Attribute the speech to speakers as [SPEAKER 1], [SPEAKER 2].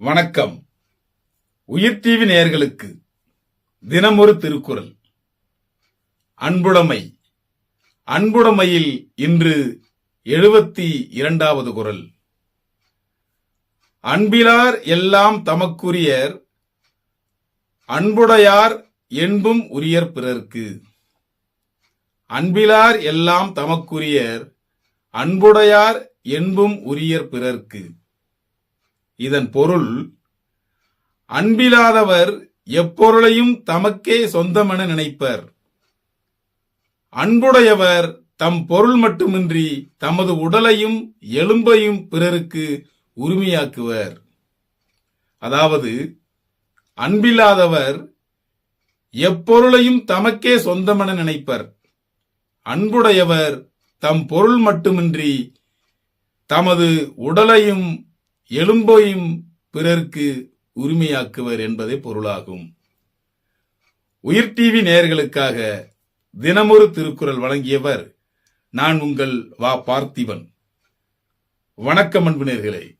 [SPEAKER 1] வணக்கம். உயிர் டிவி நேயர்களுக்கு தினமொரு திருக்குறள். அன்புடைமை. அன்புடைமையில் இன்று 72வது குறள். அன்பிலார் எல்லாம் தமக்குரியர், அன்புடையார் என்பும் உரியர் பிறர்க்கு. அன்பிலார் எல்லாம் தமக்குரியர், அன்புடையார் என்பும் உரியர் பிறர்க்கு. இதன் பொருள், அன்பிலாதவர் எப்பொருளையும் தமக்கே சொந்தமென நினைப்பர். அன்புடையவர் தம் பொருள் மட்டுமின்றி தமது உடலையும் எலும்பையும் பிறருக்கு உரிமையாக்குவர். அதாவது, அன்பில்லாதவர் எப்பொருளையும் தமக்கே சொந்தமென நினைப்பர். அன்புடையவர் தம் பொருள் மட்டுமின்றி தமது உடலையும் எலும்பையும் பிறருக்கு உரிமையாக்குவர் என்பதே பொருளாகும். உயிர் டிவி நேயர்களுக்காக தினமொரு திருக்குறள் வழங்கியவர் நான் உங்கள் வா பார்த்திபன். வணக்கம் அன்பு நேயர்களே.